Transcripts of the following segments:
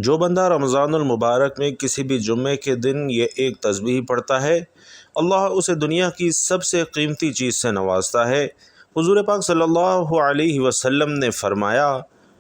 جو بندہ رمضان المبارک میں کسی بھی جمعے کے دن یہ ایک تسبیح پڑھتا ہے، اللہ اسے دنیا کی سب سے قیمتی چیز سے نوازتا ہے۔ حضور پاک صلی اللہ علیہ وسلم نے فرمایا،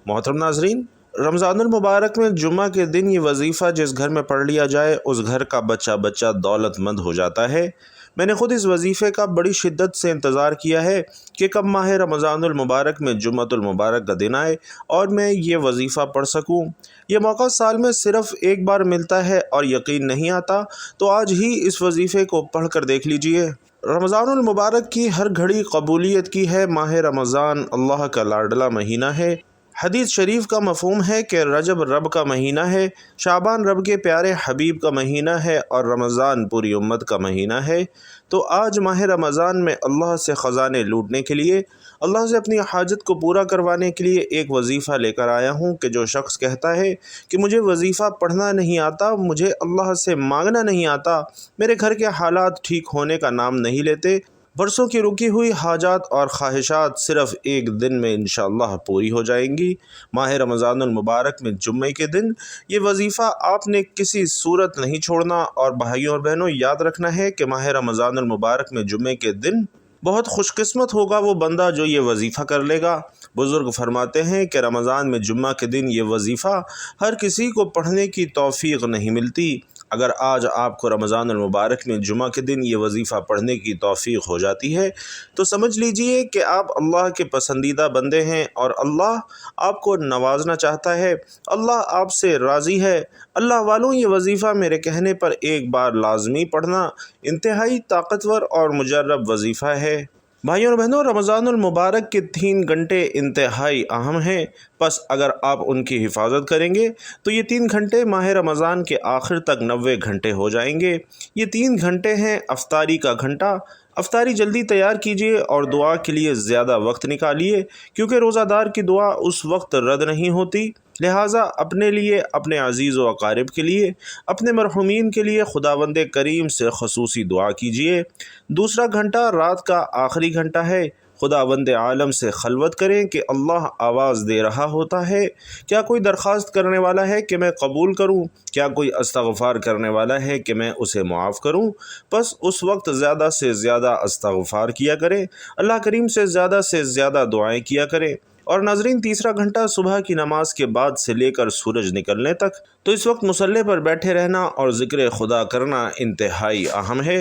محترم ناظرین، رمضان المبارک میں جمعہ کے دن یہ وظیفہ جس گھر میں پڑھ لیا جائے اس گھر کا بچہ بچہ دولت مند ہو جاتا ہے۔ میں نے خود اس وظیفے کا بڑی شدت سے انتظار کیا ہے کہ کب ماہ رمضان المبارک میں جمعۃ المبارک کا دن آئے اور میں یہ وظیفہ پڑھ سکوں۔ یہ موقع سال میں صرف ایک بار ملتا ہے اور یقین نہیں آتا تو آج ہی اس وظیفے کو پڑھ کر دیکھ لیجئے۔ رمضان المبارک کی ہر گھڑی قبولیت کی ہے۔ ماہ رمضان اللہ کا لاڈلا مہینہ ہے۔ حدیث شریف کا مفہوم ہے کہ رجب رب کا مہینہ ہے، شعبان رب کے پیارے حبیب کا مہینہ ہے اور رمضان پوری امت کا مہینہ ہے۔ تو آج ماہ رمضان میں اللہ سے خزانے لوٹنے کے لیے، اللہ سے اپنی حاجت کو پورا کروانے کے لیے ایک وظیفہ لے کر آیا ہوں کہ جو شخص کہتا ہے کہ مجھے وظیفہ پڑھنا نہیں آتا، مجھے اللہ سے مانگنا نہیں آتا، میرے گھر کے حالات ٹھیک ہونے کا نام نہیں لیتے، برسوں کی رکی ہوئی حاجات اور خواہشات صرف ایک دن میں انشاءاللہ پوری ہو جائیں گی۔ ماہ رمضان المبارک میں جمعے کے دن یہ وظیفہ آپ نے کسی صورت نہیں چھوڑنا، اور بھائیوں اور بہنوں یاد رکھنا ہے کہ ماہ رمضان المبارک میں جمعے کے دن بہت خوش قسمت ہوگا وہ بندہ جو یہ وظیفہ کر لے گا۔ بزرگ فرماتے ہیں کہ رمضان میں جمعہ کے دن یہ وظیفہ ہر کسی کو پڑھنے کی توفیق نہیں ملتی۔ اگر آج آپ کو رمضان المبارک میں جمعہ کے دن یہ وظیفہ پڑھنے کی توفیق ہو جاتی ہے تو سمجھ لیجئے کہ آپ اللہ کے پسندیدہ بندے ہیں اور اللہ آپ کو نوازنا چاہتا ہے، اللہ آپ سے راضی ہے۔ اللہ والوں، یہ وظیفہ میرے کہنے پر ایک بار لازمی پڑھنا انتہائی طاقتور اور مجرب وظیفہ ہے۔ بھائیوں اور بہنوں، رمضان المبارک کے 3 گھنٹے انتہائی اہم ہیں، پس اگر آپ ان کی حفاظت کریں گے تو یہ 3 گھنٹے ماہ رمضان کے آخر تک 90 گھنٹے ہو جائیں گے۔ یہ 3 گھنٹے ہیں افطاری کا گھنٹہ۔ افطاری جلدی تیار کیجیے اور دعا کے لیے زیادہ وقت نکالیے، کیونکہ روزہ دار کی دعا اس وقت رد نہیں ہوتی۔ لہٰذا اپنے لیے، اپنے عزیز و اقارب کے لیے، اپنے مرحومین کے لیے خداوند کریم سے خصوصی دعا کیجیے۔ دوسرا گھنٹہ رات کا آخری گھنٹہ ہے۔ خداوند عالم سے خلوت کریں کہ اللہ آواز دے رہا ہوتا ہے، کیا کوئی درخواست کرنے والا ہے کہ میں قبول کروں؟ کیا کوئی استغفار کرنے والا ہے کہ میں اسے معاف کروں؟ بس اس وقت زیادہ سے زیادہ استغفار کیا کریں، اللہ کریم سے زیادہ دعائیں کیا کریں۔ اور ناظرین، تیسرا گھنٹہ صبح کی نماز کے بعد سے لے کر سورج نکلنے تک، تو اس وقت مصلی پر بیٹھے رہنا اور ذکر خدا کرنا انتہائی اہم ہے۔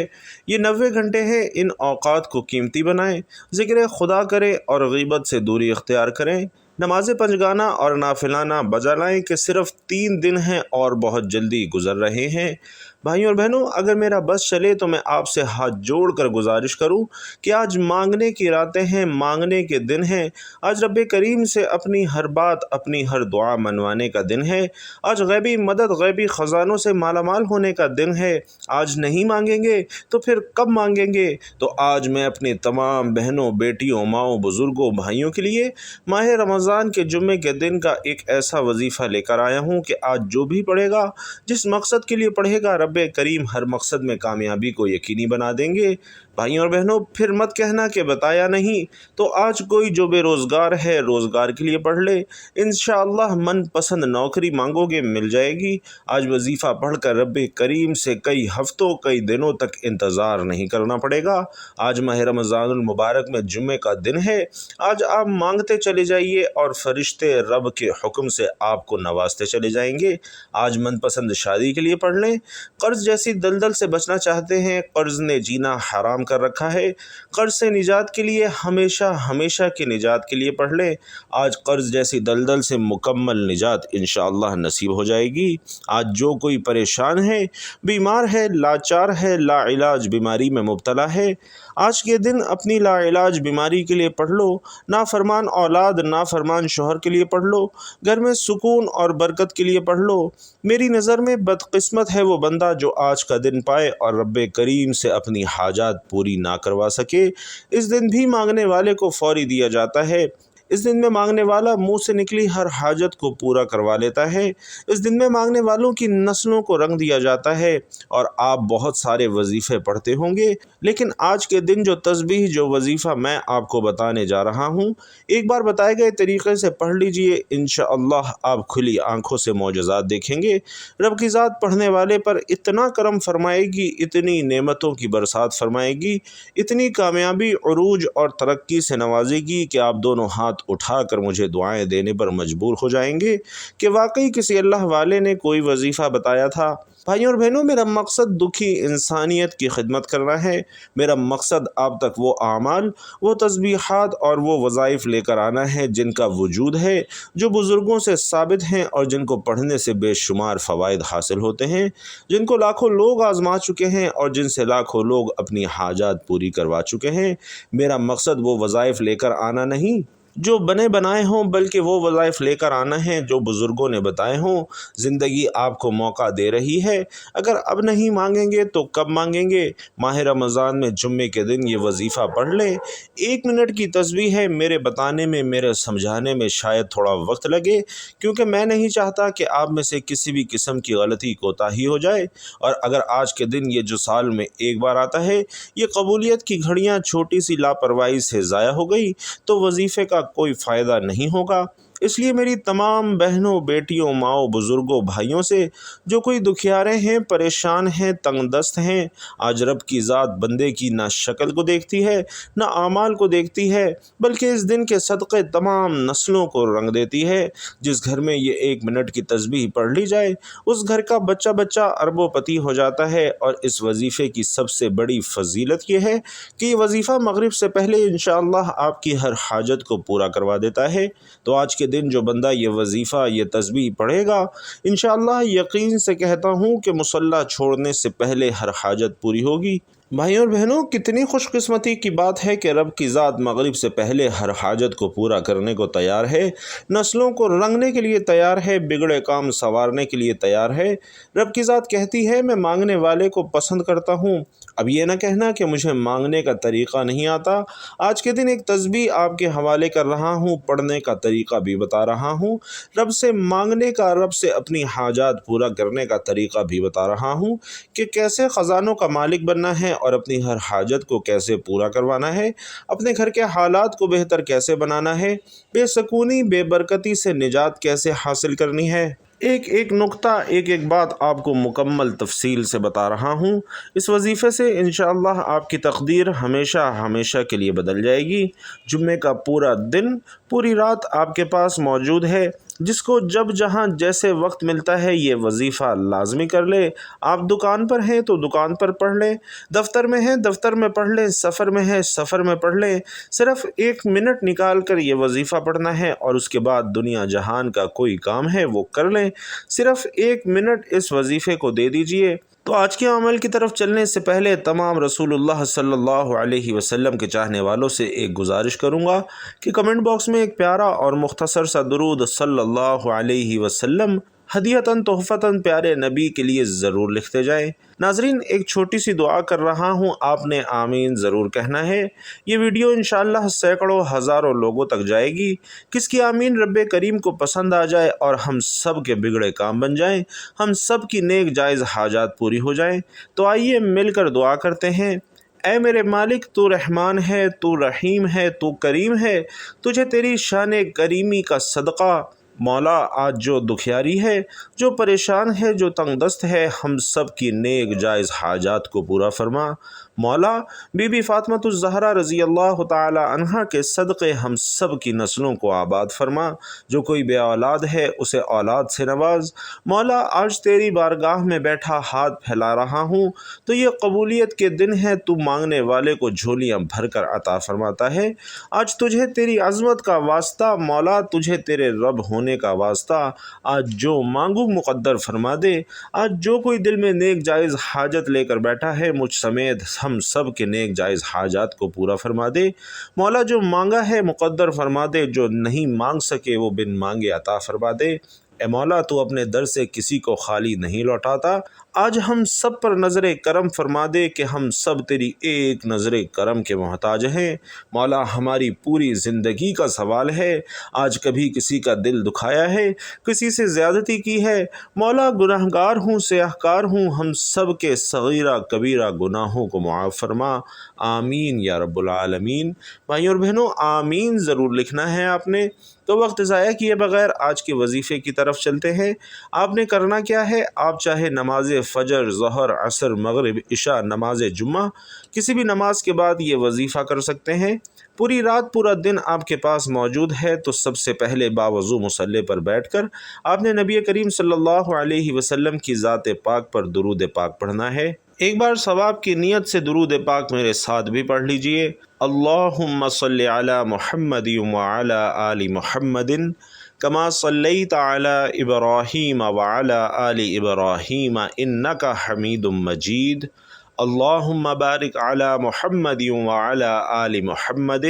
یہ 90 گھنٹے ہیں، ان اوقات کو قیمتی بنائیں، ذکر خدا کریں اور غیبت سے دوری اختیار کریں۔ نماز پنجگانہ اور نافلانہ بجا لائیں کہ صرف 3 دن ہیں اور بہت جلدی گزر رہے ہیں۔ بھائیوں اور بہنوں، اگر میرا بس چلے تو میں آپ سے ہاتھ جوڑ کر گزارش کروں کہ آج مانگنے کی راتیں ہیں، مانگنے کے دن ہیں۔ آج رب کریم سے اپنی ہر بات، اپنی ہر دعا منوانے کا دن ہے۔ آج غیبی مدد، غیبی خزانوں سے مالا مال ہونے کا دن ہے۔ آج نہیں مانگیں گے تو پھر کب مانگیں گے؟ تو آج میں اپنے تمام بہنوں، بیٹیوں، ماؤں، بزرگوں، بھائیوں کے لیے ماہ رمضان کے جمعے کے دن کا ایک ایسا وظیفہ لے کر آیا ہوں کہ آج جو بھی پڑھے گا، جس مقصد کے لیے پڑھے گا، رب کریم ہر مقصد میں کامیابی کو یقینی بنا دیں گے۔ بھائیوں اور بہنوں، پھر مت کہنا کہ بتایا نہیں۔ تو آج کوئی جو بے روزگار ہے، روزگار کے لیے پڑھ لے، انشاءاللہ من پسند نوکری مانگو گے مل جائے گی۔ آج وظیفہ پڑھ کر رب کریم سے کئی ہفتوں، کئی دنوں تک انتظار نہیں کرنا پڑے گا۔ آج ماہ رمضان المبارک میں جمعے کا دن ہے۔ آج آپ مانگتے چلے جائیے اور فرشتے رب کے حکم سے آپ کو نوازتے چلے جائیں گے۔ آج من پسند شادی کے لیے پڑھ لیں۔ قرض جیسی دلدل سے بچنا چاہتے ہیں، قرض نے جینا حرام کر رکھا ہے، قرض سے نجات کے لیے ہمیشہ کی نجات کے لیے پڑھ لیں۔ آج قرض جیسی دلدل سے مکمل نجات انشاءاللہ نصیب ہو جائے گی۔ آج جو کوئی پریشان ہے، بیمار ہے، لاچار ہے، لا علاج بیماری میں مبتلا ہے، آج کے دن اپنی لا علاج بیماری کے لیے پڑھ لو۔ نافرمان اولاد، نافرمان شوہر کے لیے پڑھ لو۔ گھر میں سکون اور برکت کے لیے پڑھ لو۔ میری نظر میں بدقسمت ہے وہ بندہ جو آج کا دن پائے اور رب کریم سے اپنی حاجات پوری نہ کروا سکے۔ اس دن بھی مانگنے والے کو فوری دیا جاتا ہے۔ اس دن میں مانگنے والا منہ سے نکلی ہر حاجت کو پورا کروا لیتا ہے۔ اس دن میں مانگنے والوں کی نسلوں کو رنگ دیا جاتا ہے، اور آپ بہت سارے وظیفے پڑھتے ہوں گے، لیکن آج کے دن جو تسبیح، جو وظیفہ میں آپ کو بتانے جا رہا ہوں، ایک بار بتائے گئے طریقے سے پڑھ لیجئے، انشاءاللہ آپ کھلی آنکھوں سے معجزات دیکھیں گے۔ رب کی ذات پڑھنے والے پر اتنا کرم فرمائے گی، اتنی نعمتوں کی برسات فرمائے گی، اتنی کامیابی، عروج اور ترقی سے نوازے گی کہ آپ دونوں ہاتھ اٹھا کر مجھے دعائیں دینے پر مجبور ہو جائیں گے کہ واقعی کسی اللہ والے نے کوئی وظیفہ بتایا تھا۔ بھائیوں اور بہنوں، میرا مقصد دکھی انسانیت کی خدمت کرنا ہے۔ میرا مقصد آپ تک وہ اعمال، وہ تسبیحات اور وہ وظائف لے کر آنا ہے جن کا وجود ہے، جو بزرگوں سے ثابت ہیں اور جن کو پڑھنے سے بے شمار فوائد حاصل ہوتے ہیں، جن کو لاکھوں لوگ آزما چکے ہیں اور جن سے لاکھوں لوگ اپنی حاجات پوری کروا چکے ہیں۔ میرا مقصد وہ وظائف لے کر آنا نہیں جو بنے بنائے ہوں، بلکہ وہ وظائف لے کر آنا ہے جو بزرگوں نے بتائے ہوں۔ زندگی آپ کو موقع دے رہی ہے، اگر اب نہیں مانگیں گے تو کب مانگیں گے؟ ماہ رمضان میں جمعے کے دن یہ وظیفہ پڑھ لیں۔ 1 منٹ کی تسبیح ہے، میرے بتانے میں، میرے سمجھانے میں شاید تھوڑا وقت لگے، کیونکہ میں نہیں چاہتا کہ آپ میں سے کسی بھی قسم کی غلطی کوتاہی ہو جائے، اور اگر آج کے دن، یہ جو سال میں ایک بار آتا ہے، یہ قبولیت کی گھڑیاں چھوٹی سی لاپرواہی سے ضائع ہو گئی تو وظیفے کا کوئی فائدہ نہیں ہوگا۔ اس لیے میری تمام بہنوں، بیٹیوں، ماؤں، بزرگوں، بھائیوں سے، جو کوئی دکھیارے ہیں، پریشان ہیں، تنگ دست ہیں، آج رب کی ذات بندے کی نہ شکل کو دیکھتی ہے، نہ اعمال کو دیکھتی ہے، بلکہ اس دن کے صدقے تمام نسلوں کو رنگ دیتی ہے۔ جس گھر میں یہ 1 منٹ کی تسبیح پڑھ لی جائے، اس گھر کا بچہ بچہ اربوں پتی ہو جاتا ہے۔ اور اس وظیفے کی سب سے بڑی فضیلت یہ ہے کہ یہ وظیفہ مغرب سے پہلے انشاءاللہ آپ کی ہر حاجت کو پورا کروا دیتا ہے۔ تو آج کے دن جو بندہ یہ وظیفہ، یہ تسبیح پڑھے گا، انشاءاللہ یقین سے کہتا ہوں کہ مصلی چھوڑنے سے پہلے ہر حاجت پوری ہوگی۔ بھائیوں اور بہنوں، کتنی خوش قسمتی کی بات ہے کہ رب کی ذات مغرب سے پہلے ہر حاجت کو پورا کرنے کو تیار ہے، نسلوں کو رنگنے کے لیے تیار ہے، بگڑے کام سنوارنے کے لیے تیار ہے۔ رب کی ذات کہتی ہے، میں مانگنے والے کو پسند کرتا ہوں۔ اب یہ نہ کہنا کہ مجھے مانگنے کا طریقہ نہیں آتا۔ آج کے دن ایک تسبیح آپ کے حوالے کر رہا ہوں، پڑھنے کا طریقہ بھی بتا رہا ہوں، رب سے مانگنے کا، رب سے اپنی حاجات پورا کرنے کا طریقہ بھی بتا رہا ہوں کہ کیسے خزانوں کا مالک بننا ہے اور اپنی ہر حاجت کو کیسے پورا کروانا ہے، اپنے گھر کے حالات کو بہتر کیسے بنانا ہے، بے سکونی، بے برکتی سے نجات کیسے حاصل کرنی ہے۔ ایک ایک نقطہ، ایک ایک بات آپ کو مکمل تفصیل سے بتا رہا ہوں۔ اس وظیفے سے انشاءاللہ آپ کی تقدیر ہمیشہ ہمیشہ کے لیے بدل جائے گی۔ جمعے کا پورا دن، پوری رات آپ کے پاس موجود ہے۔ جس کو جب جہاں جیسے وقت ملتا ہے یہ وظیفہ لازمی کر لے۔ آپ دکان پر ہیں تو دکان پر پڑھ لیں، دفتر میں ہیں دفتر میں پڑھ لیں، سفر میں ہیں سفر میں پڑھ لیں۔ صرف 1 منٹ نکال کر یہ وظیفہ پڑھنا ہے، اور اس کے بعد دنیا جہان کا کوئی کام ہے وہ کر لیں۔ صرف 1 منٹ اس وظیفے کو دے دیجئے۔ تو آج کے عمل کی طرف چلنے سے پہلے تمام رسول اللہ صلی اللہ علیہ وسلم کے چاہنے والوں سے ایک گزارش کروں گا کہ کمنٹ باکس میں ایک پیارا اور مختصر سا درود صلی اللہ علیہ وسلم ہدیتاً تحفتاً پیارے نبی کے لیے ضرور لکھتے جائیں۔ ناظرین، ایک چھوٹی سی دعا کر رہا ہوں، آپ نے آمین ضرور کہنا ہے۔ یہ ویڈیو انشاءاللہ سینکڑوں ہزاروں لوگوں تک جائے گی۔ کس کی آمین رب کریم کو پسند آ جائے اور ہم سب کے بگڑے کام بن جائیں، ہم سب کی نیک جائز حاجات پوری ہو جائیں۔ تو آئیے مل کر دعا کرتے ہیں۔ اے میرے مالک، تو رحمان ہے، تو رحیم ہے، تو کریم ہے، تجھے تیری شان کریمی کا صدقہ۔ مولا، آج جو دکھیاری ہے، جو پریشان ہے، جو تنگ دست ہے، ہم سب کی نیک جائز حاجات کو پورا فرما۔ مولا، بی بی فاطمۃ الزہرا رضی اللہ تعالی عنہا کے صدقے ہم سب کی نسلوں کو آباد فرما۔ جو کوئی بے اولاد ہے اسے اولاد سے نواز۔ مولا، آج تیری بارگاہ میں بیٹھا ہاتھ پھیلا رہا ہوں تو یہ قبولیت کے دن ہے، تو مانگنے والے کو جھولیاں بھر کر عطا فرماتا ہے۔ آج تجھے تیری عظمت کا واسطہ مولا، تجھے تیرے رب ہونے کا واسطہ، آج جو مانگو مقدر فرما دے۔ آج جو کوئی دل میں نیک جائز حاجت لے کر بیٹھا ہے، مجھ سمیت ہم سب کے نیک جائز حاجات کو پورا فرما دے۔ مولا، جو مانگا ہے مقدر فرما دے، جو نہیں مانگ سکے وہ بن مانگے عطا فرما دے۔ اے مولا تو اپنے در سے کسی کو خالی نہیں لوٹاتا، آج ہم سب پر نظر کرم فرما دے کہ ہم سب تیری ایک نظر کرم کے محتاج ہیں۔ مولا ہماری پوری زندگی کا سوال ہے، آج کبھی کسی کا دل دکھایا ہے، کسی سے زیادتی کی ہے؟ مولا گناہگار ہوں، سیاہکار ہوں، ہم سب کے صغیرہ کبیرہ گناہوں کو معاف فرما، آمین یا رب العالمین۔ بھائیوں اور بہنوں، آمین ضرور لکھنا ہے آپ نے۔ تو وقت ضائع کیے بغیر آج کے وظیفے کی طرف چلتے ہیں۔ آپ نے کرنا کیا ہے، آپ چاہے نماز فجر، ظہر، عصر، مغرب، عشاء، نماز جمعہ، کسی بھی نماز کے بعد یہ وظیفہ کر سکتے ہیں۔ پوری رات پورا دن آپ کے پاس موجود ہے تو سب سے پہلے باوضو مصلی پر بیٹھ کر آپ نے نبی کریم صلی اللہ علیہ وسلم کی ذات پاک پر درود پاک پڑھنا ہے۔ ایک بار ثواب کی نیت سے درود پاک میرے ساتھ بھی پڑھ لیجئے۔ اللہم صلی علی محمد وعلی آل محمد کما صلیت علی ابراہیم وعلی آل ابراہیم انک حمید مجید۔ اللہم بارک علی محمد وعلی آل محمد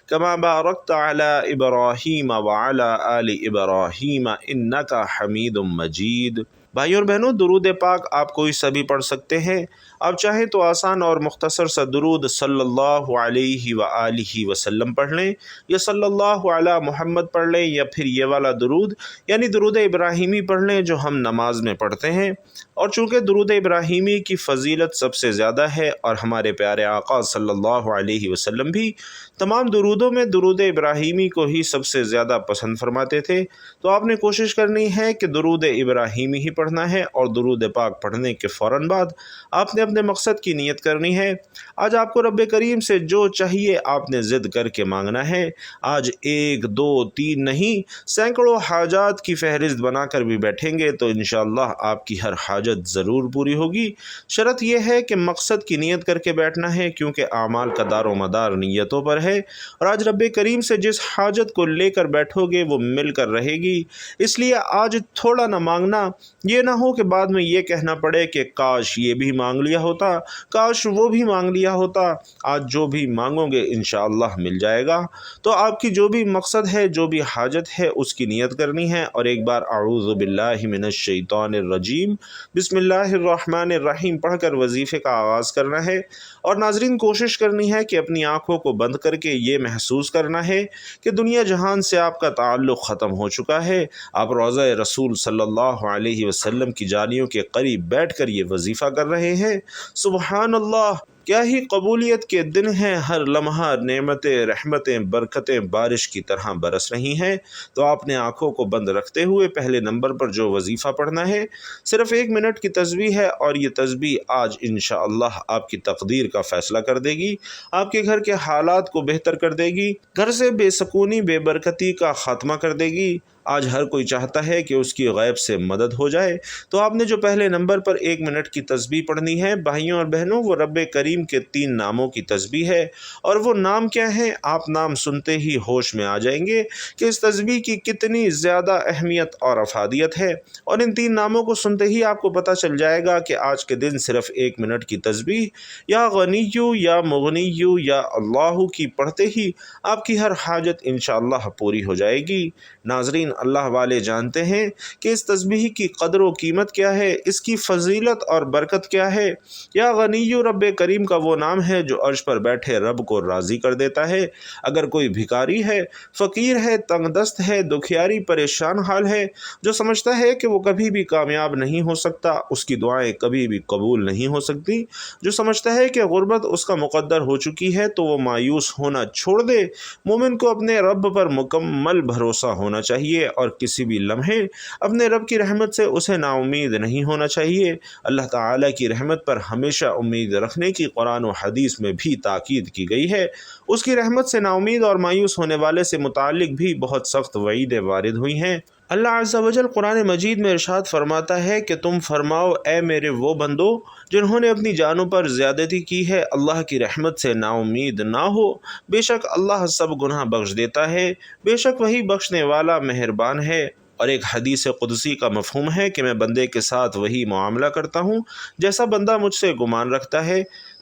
کما بارکت علی ابراہیم وعلی آل ابراہیم انک حمید مجید۔ بھائیوں اور بہنوں، درود پاک آپ کوئی سا بھی پڑھ سکتے ہیں۔ آپ چاہیں تو آسان اور مختصر سا درود صلی اللہ علیہ وآلہ وسلم پڑھ لیں، یا صلی اللہ علی محمد پڑھ لیں، یا پھر یہ والا درود یعنی درود ابراہیمی پڑھ لیں جو ہم نماز میں پڑھتے ہیں۔ اور چونکہ درود ابراہیمی کی فضیلت سب سے زیادہ ہے اور ہمارے پیارے آقا صلی اللہ علیہ وسلم بھی تمام درودوں میں درود ابراہیمی کو ہی سب سے زیادہ پسند فرماتے تھے، تو آپ نے کوشش کرنی ہے کہ درود ابراہیمی ہی پڑھنا ہے، اور درود پاک پڑھنے کے فوراً بعد آپ نے اپنے مقصد کی نیت کرنی ہے۔ آج آپ کو رب کریم سے جو چاہیے آپ نے ضد کر کے مانگنا ہے۔ آج 1 2 3 نہیں، سینکڑوں حاجات کی فہرست بنا کر بھی بیٹھیں گے تو انشاءاللہ آپ کی ہر حاجت ضرور پوری ہوگی۔ شرط یہ ہے کہ مقصد کی نیت کر کے بیٹھنا ہے، کیونکہ اعمال کا دار و مدار نیتوں پر ہے، اور آج رب کریم سے جس حاجت کو لے کر بیٹھو گے وہ مل کر رہے گی۔ اس لیے آج تھوڑا نہ مانگنا، یہ نہ ہو کہ بعد میں یہ کہنا پڑے کہ کاش یہ بھی مانگ لیا ہوتا، کاش وہ بھی مانگ لیا ہوتا۔ آج جو بھی مانگو گے انشاءاللہ مل جائے گا۔ تو آپ کی جو بھی مقصد ہے، جو بھی حاجت ہے، اس کی نیت کرنی ہے، اور ایک بار اعوذ باللہ من الشیطان الرجیم بسم اللہ الرحمن الرحیم پڑھ کر وظیفے کا آغاز کرنا ہے۔ اور ناظرین، کوشش کرنی ہے کہ اپنی آنکھوں کو بند کر کے یہ محسوس کرنا ہے کہ دنیا جہان سے آپ کا تعلق ختم ہو چکا ہے، آپ روضہ رسول صلی اللہ علیہ وسلم کی جالیوں کے قریب بیٹھ کر یہ وظیفہ کر رہے ہیں۔ سبحان اللہ، کیا ہی قبولیت کے دن ہیں، ہر لمحہ نعمتیں، رحمتیں، برکتیں بارش کی طرح برس رہی ہیں۔ تو آپ نے آنکھوں کو بند رکھتے ہوئے پہلے نمبر پر جو وظیفہ پڑھنا ہے صرف 1 منٹ کی تسبیح ہے، اور یہ تسبیح آج انشاءاللہ آپ کی تقدیر کا فیصلہ کر دے گی، آپ کے گھر کے حالات کو بہتر کر دے گی، گھر سے بے سکونی، بے برکتی کا خاتمہ کر دے گی۔ آج ہر کوئی چاہتا ہے کہ اس کی غیب سے مدد ہو جائے، تو آپ نے جو پہلے نمبر پر 1 منٹ کی تسبیح پڑھنی ہے بھائیوں اور بہنوں، وہ رب کریم کے 3 ناموں کی تسبیح ہے۔ اور وہ نام کیا ہیں؟ آپ نام سنتے ہی ہوش میں آ جائیں گے کہ اس تسبیح کی کتنی زیادہ اہمیت اور افادیت ہے، اور ان 3 ناموں کو سنتے ہی آپ کو پتہ چل جائے گا کہ آج کے دن صرف 1 منٹ کی تسبیح یا غنیو یا مغنیو یا اللہ کی پڑھتے ہی آپ کی ہر حاجت انشاءاللہ پوری ہو جائے گی۔ ناظرین، اللہ والے جانتے ہیں کہ اس تسبیح کی قدر و قیمت کیا ہے، اس کی فضیلت اور برکت کیا ہے۔ یا غنیو رب کریم کا وہ نام ہے جو عرش پر بیٹھے رب کو راضی کر دیتا ہے۔ اگر کوئی بھکاری ہے، فقیر ہے، تنگ دست ہے، دکھیاری، پریشان حال ہے، جو سمجھتا ہے کہ وہ کبھی بھی کامیاب نہیں ہو سکتا، اس کی دعائیں کبھی بھی قبول نہیں ہو سکتی، جو سمجھتا ہے کہ غربت اس کا مقدر ہو چکی ہے، تو وہ مایوس ہونا چھوڑ دے۔ مومن کو اپنے رب پر مکمل بھروسہ ہونا چاہیے، اور کسی بھی لمحے اپنے رب کی رحمت سے اسے نا امید نہیں ہونا چاہیے۔ اللہ تعالیٰ کی رحمت پر ہمیشہ امید رکھنے کی قرآن و حدیث میں بھی تاکید کی گئی ہے۔ اس کی رحمت سے نا امید اور مایوس ہونے والے سے متعلق بھی بہت سخت وعیدیں وارد ہوئی ہیں۔ اللہ عز و جل قرآن مجید میں ارشاد فرماتا ہے کہ تم فرماؤ اے میرے وہ بندو جنہوں نے اپنی جانوں پر زیادتی کی ہے، اللہ کی رحمت سے نا امید نہ ہو، بے شک اللہ سب گناہ بخش دیتا ہے، بے شک وہی بخشنے والا مہربان ہے۔ اور ایک حدیث قدسی کا مفہوم ہے کہ میں بندے کے ساتھ وہی معاملہ کرتا ہوں جیسا بندہ مجھ سے گمان رکھتا ہے۔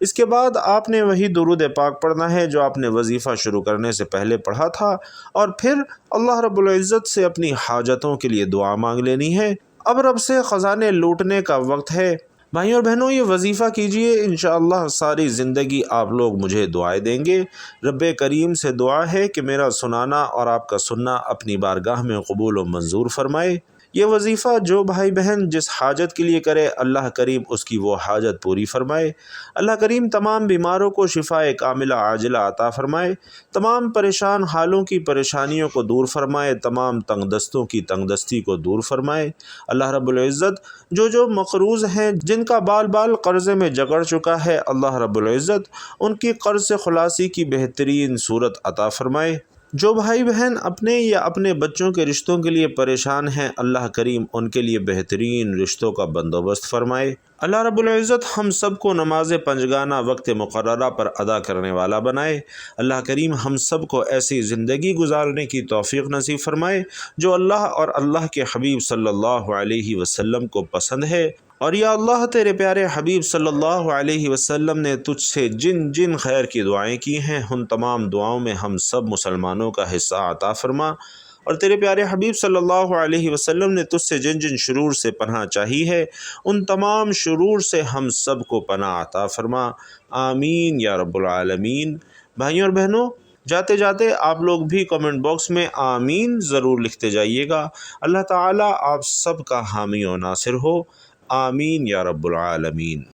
اس کے بعد آپ نے وہی درود پاک پڑھنا ہے جو آپ نے وظیفہ شروع کرنے سے پہلے پڑھا تھا، اور پھر اللہ رب العزت سے اپنی حاجتوں کے لیے دعا مانگ لینی ہے۔ اب رب سے خزانے لوٹنے کا وقت ہے۔ بھائیوں اور بہنوں، یہ وظیفہ کیجئے، انشاءاللہ ساری زندگی آپ لوگ مجھے دعائیں دیں گے۔ رب کریم سے دعا ہے کہ میرا سنانا اور آپ کا سننا اپنی بارگاہ میں قبول و منظور فرمائے۔ یہ وظیفہ جو بھائی بہن جس حاجت کے لیے کرے، اللہ کریم اس کی وہ حاجت پوری فرمائے۔ اللہ کریم تمام بیماروں کو شفائے کاملہ عاجلہ عطا فرمائے، تمام پریشان حالوں کی پریشانیوں کو دور فرمائے، تمام تنگ دستوں کی تنگ دستی کو دور فرمائے۔ اللہ رب العزت جو مقروض ہیں، جن کا بال بال قرضے میں جکڑ چکا ہے، اللہ رب العزت ان کی قرض سے خلاصی کی بہترین صورت عطا فرمائے۔ جو بھائی بہن اپنے یا اپنے بچوں کے رشتوں کے لیے پریشان ہیں، اللہ کریم ان کے لیے بہترین رشتوں کا بندوبست فرمائے۔ اللہ رب العزت ہم سب کو نماز پنجگانہ وقت مقررہ پر ادا کرنے والا بنائے۔ اللہ کریم ہم سب کو ایسی زندگی گزارنے کی توفیق نصیب فرمائے جو اللہ اور اللہ کے حبیب صلی اللہ علیہ وسلم کو پسند ہے۔ اور یا اللہ، تیرے پیارے حبیب صلی اللہ علیہ وسلم نے تجھ سے جن جن خیر کی دعائیں کی ہیں، ان تمام دعاؤں میں ہم سب مسلمانوں کا حصہ عطا فرما۔ اور تیرے پیارے حبیب صلی اللہ علیہ وسلم نے تجھ سے جن جن شرور سے پناہ چاہی ہے، ان تمام شرور سے ہم سب کو پناہ عطا فرما۔ آمین یا رب العالمین۔ بھائیوں اور بہنوں، جاتے جاتے آپ لوگ بھی کمنٹ باکس میں آمین ضرور لکھتے جائیے گا۔ اللہ تعالیٰ آپ سب کا حامی و ناصر ہو۔ آمین یا رب العالمین۔